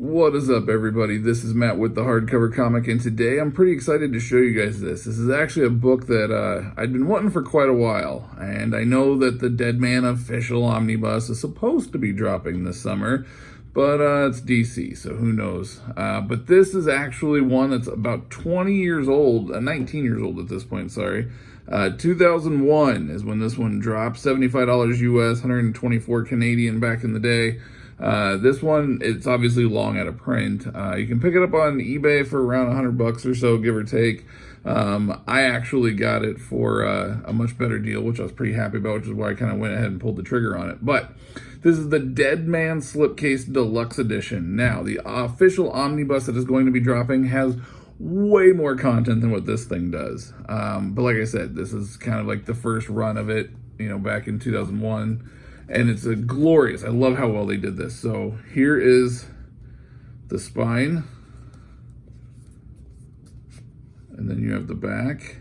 What is up, everybody? This is Matt with the Hardcover Comic, and today I'm pretty excited to show you guys this. This is actually a book that I've been wanting for quite a while, and I know that the Deadman official omnibus is supposed to be dropping this summer, but it's DC, so who knows. But this is actually one that's about 20 years old, 19 years old at this point, sorry. 2001 is when this one dropped, $75 US, 124 Canadian back in the day. This one, it's obviously long out of print. You can pick it up on eBay for around $100 or so, give or take. I actually got it for a much better deal, which I was pretty happy about, which is why I kind of went ahead and pulled the trigger on it. But this is the DEADMAN Slipcase Deluxe Edition. Now, the official omnibus that is going to be dropping has way more content than what this thing does. But like I said, this is kind of like the first run of it, back in 2001. And it's a glorious, I love how well they did this. So here is the spine. And then you have the back.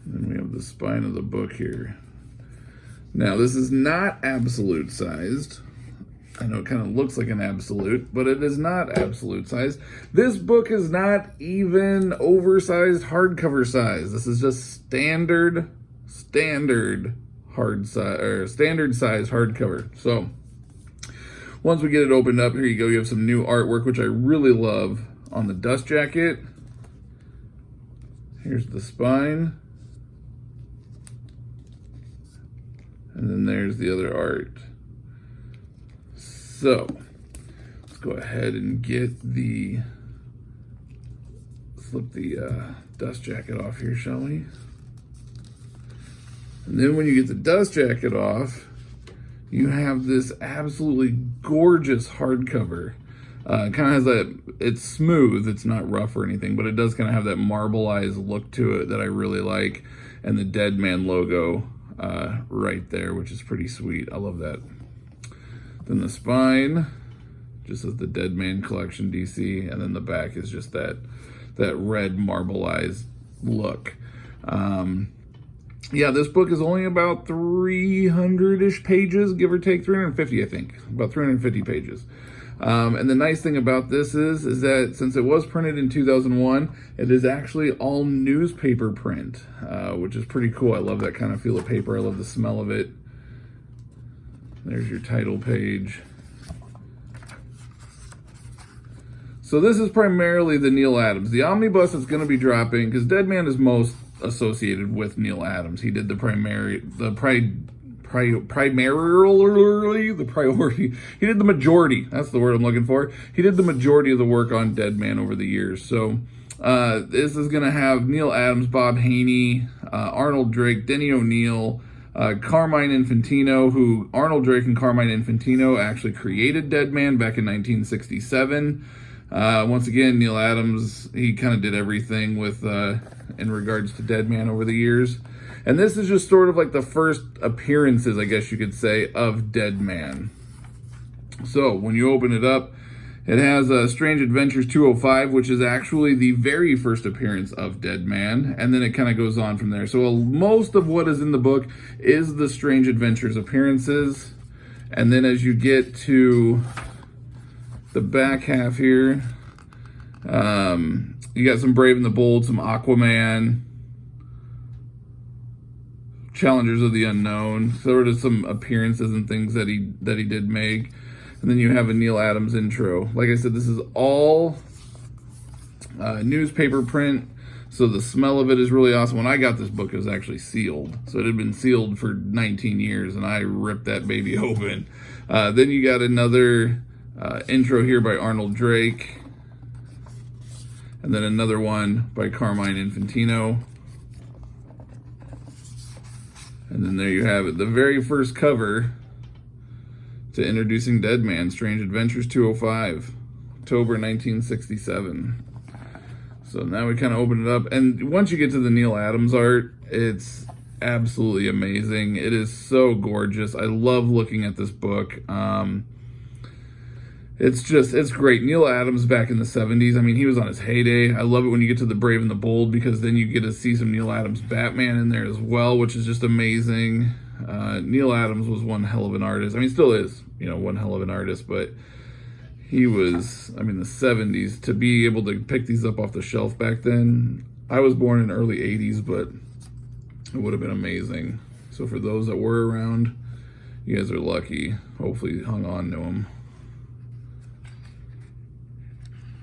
And then we have the spine of the book here. Now this is not absolute sized. I know it kind of looks like an absolute, but it is not absolute size. This book is not even oversized hardcover size. This is just standard hard size or standard size hardcover. So once we get it opened up, here you go. You have some new artwork, which I really love on the dust jacket. Here's the spine. And then there's the other art. So let's go ahead and flip the dust jacket off here, shall we? And then when you get the dust jacket off, you have this absolutely gorgeous hardcover. It kind of has that, it's smooth, it's not rough or anything, but it does kind of have that marbleized look to it that I really like. And the Deadman logo right there, which is pretty sweet. I love that. Then the spine just says the Deadman Collection DC, and then the back is just that red marbleized look. Yeah, this book is only about 300-ish pages, give or take, 350, I think, about 350 pages. And the nice thing about this is that since it was printed in 2001, it is actually all newspaper print, which is pretty cool. I love that kind of feel of paper. I love the smell of it. There's your title page. So this is primarily the Neal Adams. The omnibus is going to be dropping because Deadman is most associated with Neal Adams. He did the priority. He did the majority. That's the word I'm looking for. He did the majority of the work on Deadman over the years. So this is going to have Neal Adams, Bob Haney, Arnold Drake, Denny O'Neil, Carmine Infantino, who Arnold Drake and Carmine Infantino actually created Deadman back in 1967. Once again, Neal Adams, he kind of did everything with in regards to Deadman over the years. And this is just sort of like the first appearances, I guess you could say, of Deadman. So when you open it up, it has Strange Adventures 205, which is actually the very first appearance of Deadman, and then it kind of goes on from there. So most of what is in the book is the Strange Adventures appearances, and then as you get to the back half here, you got some Brave and the Bold, some Aquaman, Challengers of the Unknown, sort of some appearances and things that he did make. And then you have a Neal Adams intro. Like I said, this is all newspaper print, so the smell of it is really awesome. When I got this book, it was actually sealed. So it had been sealed for 19 years, and I ripped that baby open. Then you got another intro here by Arnold Drake, and then another one by Carmine Infantino. And then there you have it, the very first cover to introducing Deadman, Strange Adventures 205, October 1967. So now we kind of open it up, and once you get to the Neal Adams art, it's absolutely amazing. It is so gorgeous. I love looking at this book. It's great. Neal Adams back in the 70s, I mean, he was on his heyday. I love it when you get to the Brave and the Bold, because then you get to see some Neal Adams Batman in there as well, which is just amazing. Neal Adams was one hell of an artist. I mean, still is, one hell of an artist, but he was, the 70s. To be able to pick these up off the shelf back then, I was born in early 80s, but it would have been amazing. So for those that were around, you guys are lucky. Hopefully you hung on to them.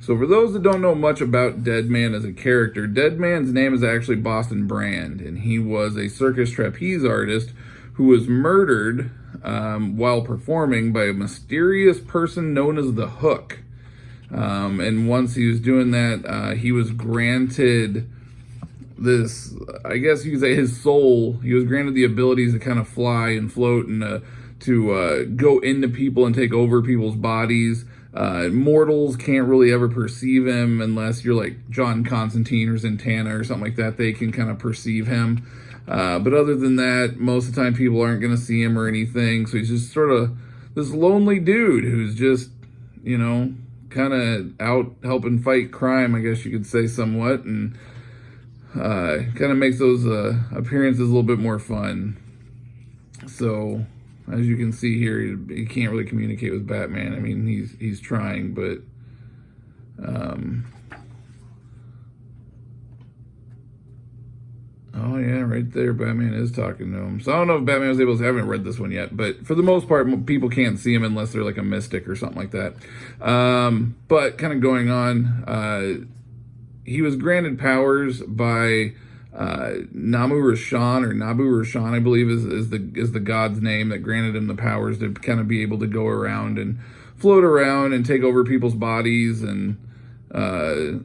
So for those that don't know much about Deadman as a character, Deadman's name is actually Boston Brand, and he was a circus trapeze artist who was murdered while performing by a mysterious person known as the Hook. And once he was doing that, he was granted this, I guess you could say his soul. He was granted the abilities to kind of fly and float and to go into people and take over people's bodies. Mortals can't really ever perceive him unless you're like John Constantine or Zatanna or something like that. They can kind of perceive him. But other than that, most of the time people aren't going to see him or anything. So he's just sort of this lonely dude who's just, kind of out helping fight crime, I guess you could say somewhat. And kind of makes those appearances a little bit more fun. So as you can see here, he can't really communicate with Batman. I mean, he's trying, but oh yeah, right there, Batman is talking to him. So I don't know if Batman was able to, I haven't read this one yet, but for the most part, people can't see him unless they're like a mystic or something like that. But kind of going on, he was granted powers by Nabu Rashan, I believe is the god's name that granted him the powers to kind of be able to go around and float around and take over people's bodies, and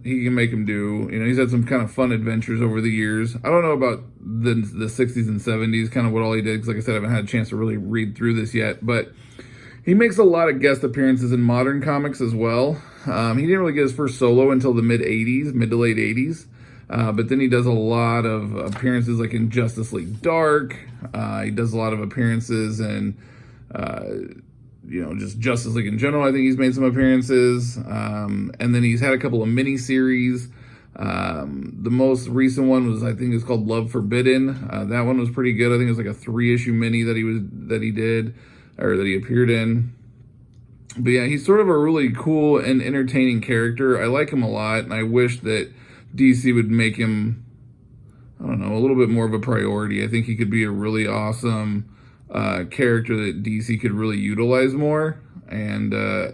he can make him do, he's had some kind of fun adventures over the years. I don't know about the 60s and 70s, kind of what all he did, because like I said, I haven't had a chance to really read through this yet, but he makes a lot of guest appearances in modern comics as well. He didn't really get his first solo until the mid to late 80s. But then he does a lot of appearances like in Justice League Dark. He does a lot of appearances in, just Justice League in general. I think he's made some appearances. And then he's had a couple of mini-series. The most recent one was, I think it's called Love Forbidden. That one was pretty good. I think it was like a 3-issue mini that he appeared in. But yeah, he's sort of a really cool and entertaining character. I like him a lot, and I wish that DC would make him, a little bit more of a priority. I think he could be a really awesome character that DC could really utilize more. And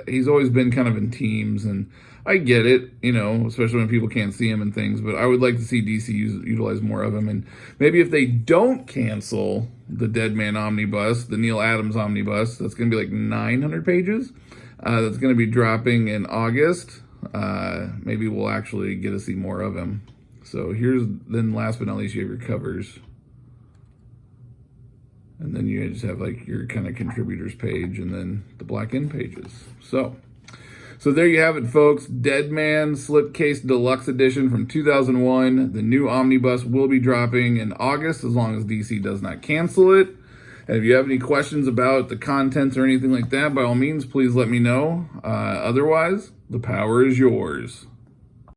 he's always been kind of in teams, and I get it, especially when people can't see him and things. But I would like to see DC utilize more of him. And maybe if they don't cancel the Deadman Omnibus, the Neal Adams Omnibus, that's going to be like 900 pages. That's going to be dropping in August. Maybe we'll actually get to see more of him. So then last but not least, you have your covers. And then you just have like your kind of contributors page and then the black end pages. So there you have it, folks. Deadman Slipcase Deluxe Edition from 2001. The new omnibus will be dropping in August as long as DC does not cancel it. And if you have any questions about the contents or anything like that, by all means, please let me know. Otherwise, the power is yours.